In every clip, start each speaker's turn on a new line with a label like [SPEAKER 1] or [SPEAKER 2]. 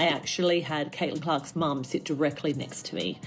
[SPEAKER 1] I actually had Caitlin Clark's mum sit directly next to me,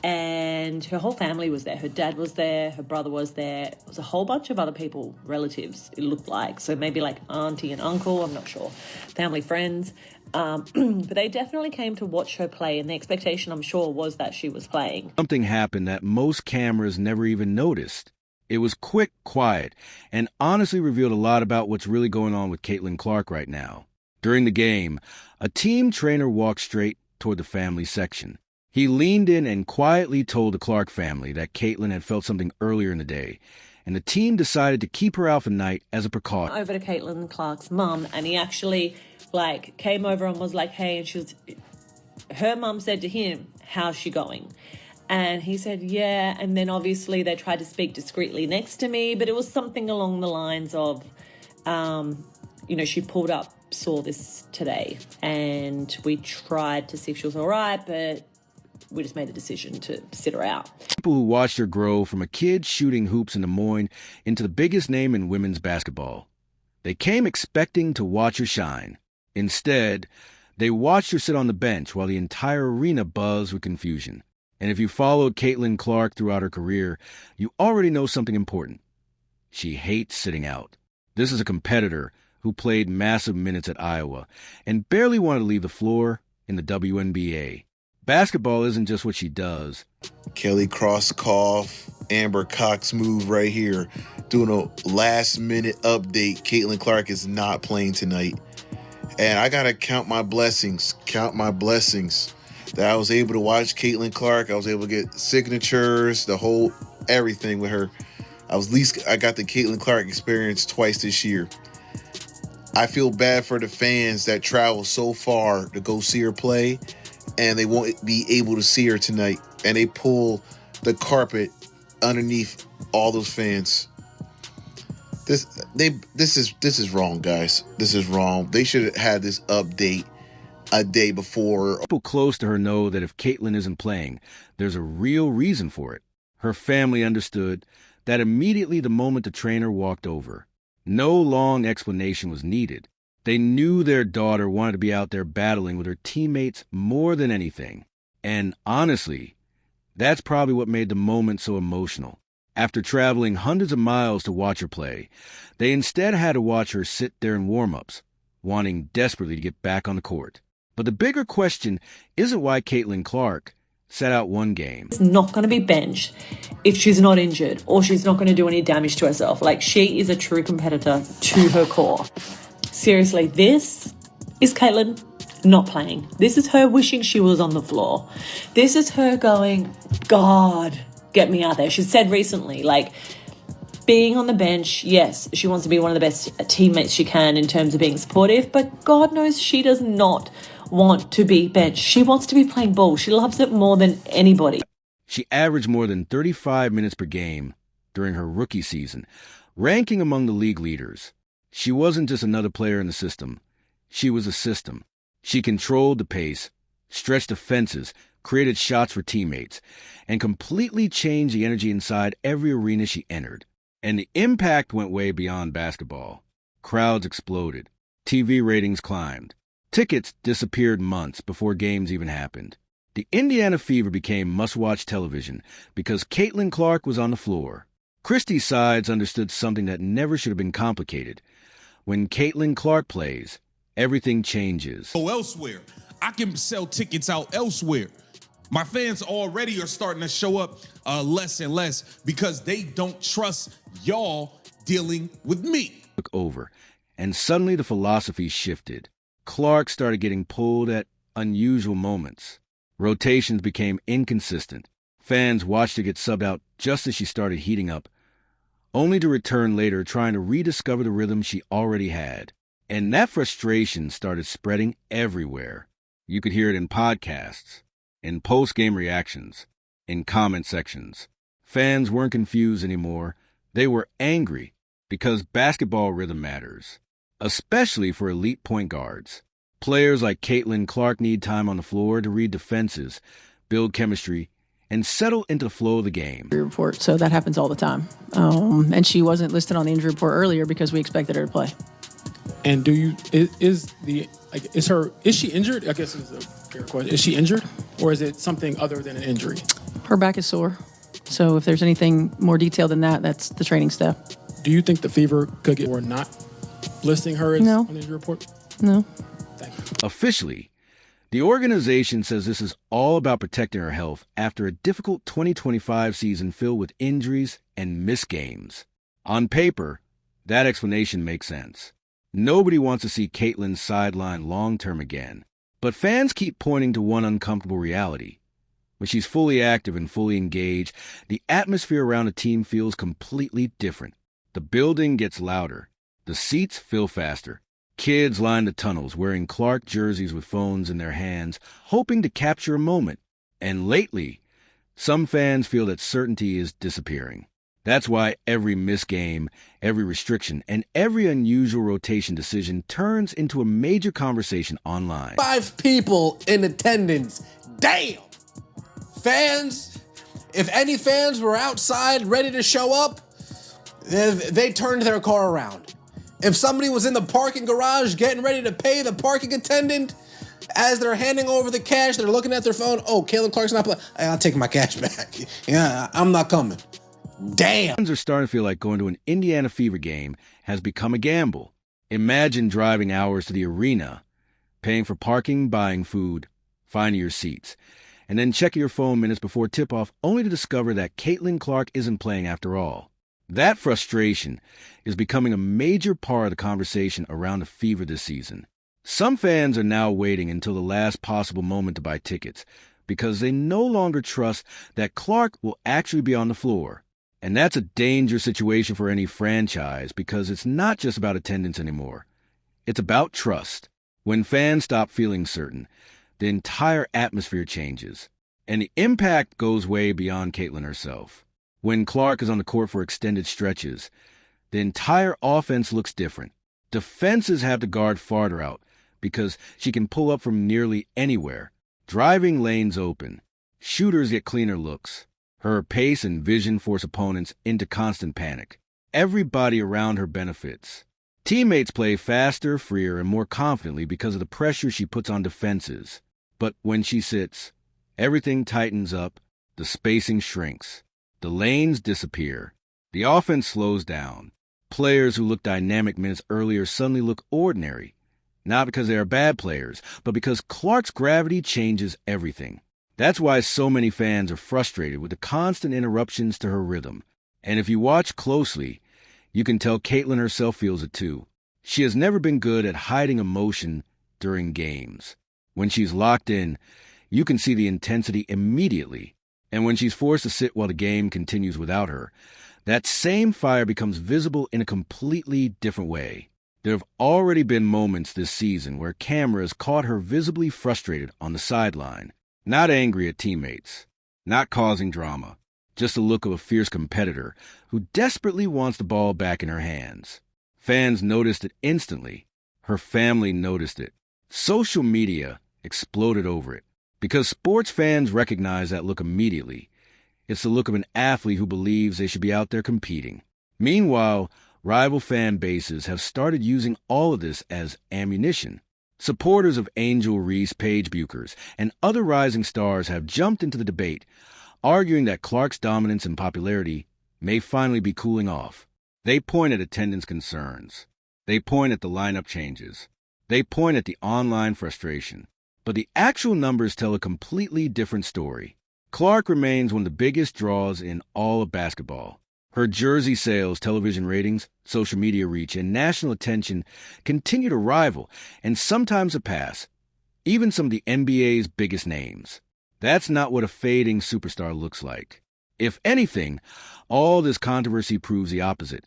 [SPEAKER 1] and her whole family was there. Her dad was there, her brother was there. It was a whole bunch of other people, relatives, it looked like. So maybe like auntie and uncle, I'm not sure, family, friends. But they definitely came to watch her play, and the expectation, I'm sure, was that she was playing.
[SPEAKER 2] Something happened that most cameras never even noticed. It was quick, quiet, and honestly revealed a lot about what's really going on with Caitlin Clark right now. During the game, a team trainer walked straight toward the family section. He leaned in and quietly told the Clark family that Caitlin had felt something earlier in the day, and the team decided to keep her out for the night as a precaution.
[SPEAKER 1] Over to Caitlin Clark's mum, and he actually came over and was like, hey, and her mum said to him, how's she going? And he said, yeah. And then obviously they tried to speak discreetly next to me, but it was something along the lines of, she pulled up, saw this today, and we tried to see if she was all right, but we just made the decision to sit her out.
[SPEAKER 2] People who watched her grow from a kid shooting hoops in Des Moines into the biggest name in women's basketball. They came expecting to watch her shine. Instead, they watched her sit on the bench while the entire arena buzzed with confusion. And if you followed Caitlin Clark throughout her career, you already know something important. She hates sitting out. This is a competitor who played massive minutes at Iowa and barely wanted to leave the floor in the WNBA. Basketball isn't just what she does.
[SPEAKER 3] Kelly Crosskoff, Amber Cox move right here. Doing a last-minute update. Caitlin Clark is not playing tonight. And I got to count my blessings that I was able to watch Caitlin Clark. I was able to get signatures, the whole everything with her. I got the Caitlin Clark experience twice this year. I feel bad for the fans that travel so far to go see her play, and they won't be able to see her tonight. And they pull the carpet underneath all those fans. This is wrong, guys. This is wrong. They should have had this update a day before.
[SPEAKER 2] People close to her know that if Caitlin isn't playing, there's a real reason for it. Her family understood that immediately the moment the trainer walked over. No long explanation was needed. They knew their daughter wanted to be out there battling with her teammates more than anything. And honestly, that's probably what made the moment so emotional. After traveling hundreds of miles to watch her play, they instead had to watch her sit there in warm-ups, wanting desperately to get back on the court. But the bigger question isn't why Caitlin Clark sat out one game.
[SPEAKER 1] She's not going to be benched if she's not injured, or she's not going to do any damage to herself. She is a true competitor to her core. Seriously, this is Caitlin not playing. This is her wishing she was on the floor. This is her going, God, get me out there. She said recently, being on the bench, yes, she wants to be one of the best teammates she can in terms of being supportive, but God knows she does not want to be benched. She wants to be playing ball. She loves it more than anybody.
[SPEAKER 2] She averaged more than 35 minutes per game during her rookie season, ranking among the league leaders. She wasn't just another player in the system. She was a system. She controlled the pace, stretched the fences, created shots for teammates, and completely changed the energy inside every arena she entered. And the impact went way beyond basketball. Crowds exploded. TV ratings climbed. Tickets disappeared months before games even happened. The Indiana Fever became must-watch television because Caitlin Clark was on the floor. Christie's sides understood something that never should have been complicated. When Caitlin Clark plays, everything changes.
[SPEAKER 4] Go elsewhere. I can sell tickets out elsewhere. My fans already are starting to show up less and less because they don't trust y'all dealing with me.
[SPEAKER 2] Took over, and suddenly the philosophy shifted. Clark started getting pulled at unusual moments. Rotations became inconsistent. Fans watched her get subbed out just as she started heating up, only to return later trying to rediscover the rhythm she already had. And that frustration started spreading everywhere. You could hear it in podcasts, in post-game reactions, in comment sections. Fans weren't confused anymore. They were angry because basketball rhythm matters, especially for elite point guards. Players like Caitlin Clark need time on the floor to read defenses, build chemistry, and settle into the flow of the game.
[SPEAKER 5] Report, so that happens all the time. And she wasn't listed on the injury report earlier because we expected her to play. And do you is she injured? I guess is a fair question. Is she injured, or is it something other than an injury?
[SPEAKER 6] Her back is sore. So if there's anything more detailed than that, that's the training staff.
[SPEAKER 5] Do you think the Fever could get or not listing her as on the injury report?
[SPEAKER 6] No.
[SPEAKER 5] Thank you.
[SPEAKER 2] Officially, the organization says this is all about protecting her health after a difficult 2025 season filled with injuries and missed games. On paper, that explanation makes sense. Nobody wants to see Caitlin sidelined long-term again, but fans keep pointing to one uncomfortable reality. When she's fully active and fully engaged, the atmosphere around a team feels completely different. The building gets louder. The seats fill faster. Kids line the tunnels wearing Clark jerseys with phones in their hands, hoping to capture a moment. And lately, some fans feel that certainty is disappearing. That's why every missed game, every restriction, and every unusual rotation decision turns into a major conversation online.
[SPEAKER 7] 5 people in attendance. Damn! Fans, if any fans were outside ready to show up, they turned their car around. If somebody was in the parking garage getting ready to pay the parking attendant, as they're handing over the cash, they're looking at their phone. Oh, CaitlinClark's not playing. I'll take my cash back. Yeah, I'm not coming. Damn.
[SPEAKER 2] Fans are starting to feel like going to an Indiana Fever game has become a gamble. Imagine driving hours to the arena, paying for parking, buying food, finding your seats, and then checking your phone minutes before tip-off only to discover that CaitlinClark isn't playing after all. That frustration is becoming a major part of the conversation around the Fever this season. Some fans are now waiting until the last possible moment to buy tickets because they no longer trust that Clark will actually be on the floor. And that's a dangerous situation for any franchise because it's not just about attendance anymore. It's about trust. When fans stop feeling certain, the entire atmosphere changes, and the impact goes way beyond Caitlin herself. When Clark is on the court for extended stretches, the entire offense looks different. Defenses have to guard farther out because she can pull up from nearly anywhere. Driving lanes open. Shooters get cleaner looks. Her pace and vision force opponents into constant panic. Everybody around her benefits. Teammates play faster, freer, and more confidently because of the pressure she puts on defenses. But when she sits, everything tightens up, the spacing shrinks, the lanes disappear, the offense slows down. Players who looked dynamic minutes earlier suddenly look ordinary, not because they are bad players, but because Clark's gravity changes everything. That's why so many fans are frustrated with the constant interruptions to her rhythm. And if you watch closely, you can tell Caitlin herself feels it too. She has never been good at hiding emotion during games. When she's locked in, you can see the intensity immediately. And when she's forced to sit while the game continues without her, that same fire becomes visible in a completely different way. There have already been moments this season where cameras caught her visibly frustrated on the sideline, not angry at teammates, not causing drama, just the look of a fierce competitor who desperately wants the ball back in her hands. Fans noticed it instantly. Her family noticed it. Social media exploded over it because sports fans recognize that look immediately. It's the look of an athlete who believes they should be out there competing. Meanwhile, rival fan bases have started using all of this as ammunition. Supporters of Angel Reese, Paige Buchers, and other rising stars have jumped into the debate, arguing that Clark's dominance and popularity may finally be cooling off. They point at attendance concerns. They point at the lineup changes. They point at the online frustration. But the actual numbers tell a completely different story. Clark remains one of the biggest draws in all of basketball. Her jersey sales, television ratings, social media reach, and national attention continue to rival and sometimes surpass even some of the NBA's biggest names. That's not what a fading superstar looks like. If anything, all this controversy proves the opposite.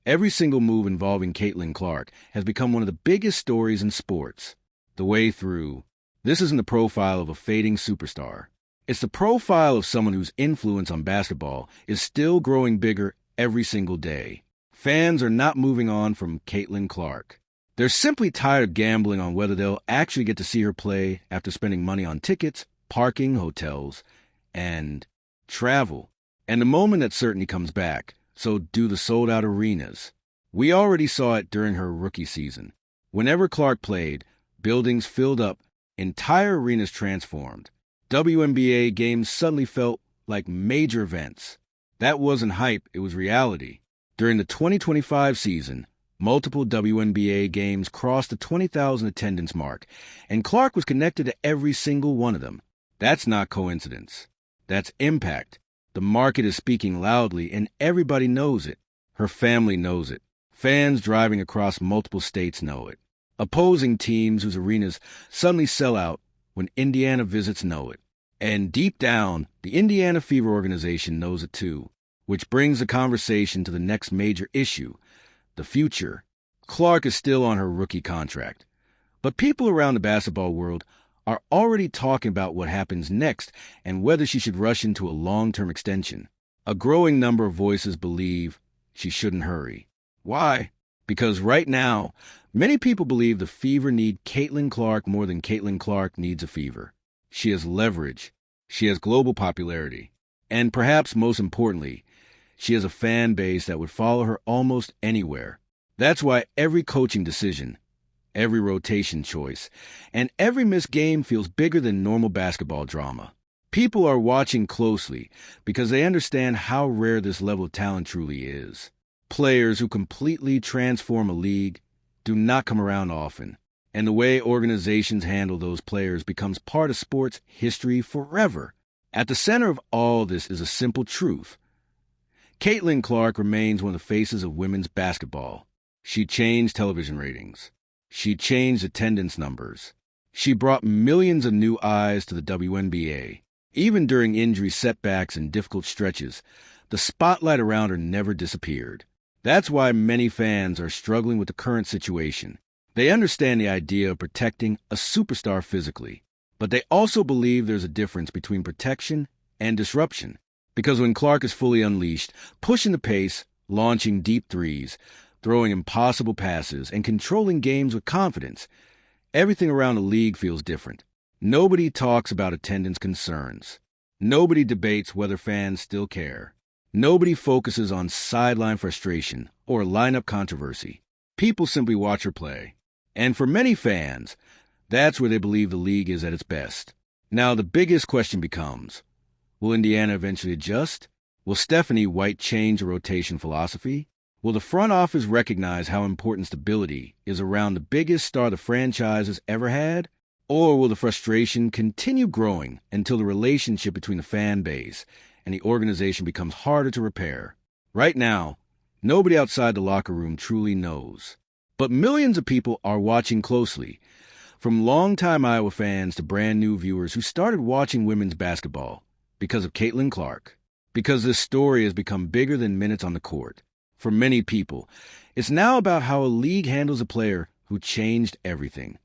[SPEAKER 2] Every single move involving CaitlinClark has become one of the biggest stories in sports. The way through. This isn't the profile of a fading superstar. It's the profile of someone whose influence on basketball is still growing bigger every single day. Fans are not moving on from CaitlinClark. They're simply tired of gambling on whether they'll actually get to see her play after spending money on tickets, parking, hotels, and travel. And the moment that certainty comes back, so do the sold-out arenas. We already saw it during her rookie season. Whenever Clark played, buildings filled up, entire arenas transformed. WNBA games suddenly felt like major events. That wasn't hype, it was reality. During the 2025 season, multiple WNBA games crossed the 20,000 attendance mark, and Clark was connected to every single one of them. That's not coincidence. That's impact. The market is speaking loudly, and everybody knows it. Her family knows it. Fans driving across multiple states know it. Opposing teams whose arenas suddenly sell out when Indiana visits know it. And deep down, the Indiana Fever organization knows it too, which brings the conversation to the next major issue, the future. Clark is still on her rookie contract, but people around the basketball world are already talking about what happens next and whether she should rush into a long-term extension. A growing number of voices believe she shouldn't hurry. Why? Because right now, many people believe the Fever need CaitlinClark more than CaitlinClark needs a Fever. She has leverage. She has global popularity. And perhaps most importantly, she has a fan base that would follow her almost anywhere. That's why every coaching decision, every rotation choice, and every missed game feels bigger than normal basketball drama. People are watching closely because they understand how rare this level of talent truly is. Players who completely transform a league do not come around often, and the way organizations handle those players becomes part of sports history forever. At the center of all this is a simple truth. CaitlinClark remains one of the faces of women's basketball. She changed television ratings. She changed attendance numbers. She brought millions of new eyes to the WNBA. Even during injury setbacks and difficult stretches, the spotlight around her never disappeared. That's why many fans are struggling with the current situation. They understand the idea of protecting a superstar physically, but they also believe there's a difference between protection and disruption. Because when Clark is fully unleashed, pushing the pace, launching deep threes, throwing impossible passes, and controlling games with confidence, everything around the league feels different. Nobody talks about attendance concerns. Nobody debates whether fans still care. Nobody focuses on sideline frustration or lineup controversy. People simply watch her play. And for many fans, that's where they believe the league is at its best. Now, the biggest question becomes, will Indiana eventually adjust? Will Stephanie White change the rotation philosophy? Will the front office recognize how important stability is around the biggest star the franchise has ever had? Or will the frustration continue growing until the relationship between the fan base and the organization becomes harder to repair? Right now, nobody outside the locker room truly knows. But millions of people are watching closely, from longtime Iowa fans to brand new viewers who started watching women's basketball because of CaitlinClark. Because this story has become bigger than minutes on the court. For many people, it's now about how a league handles a player who changed everything.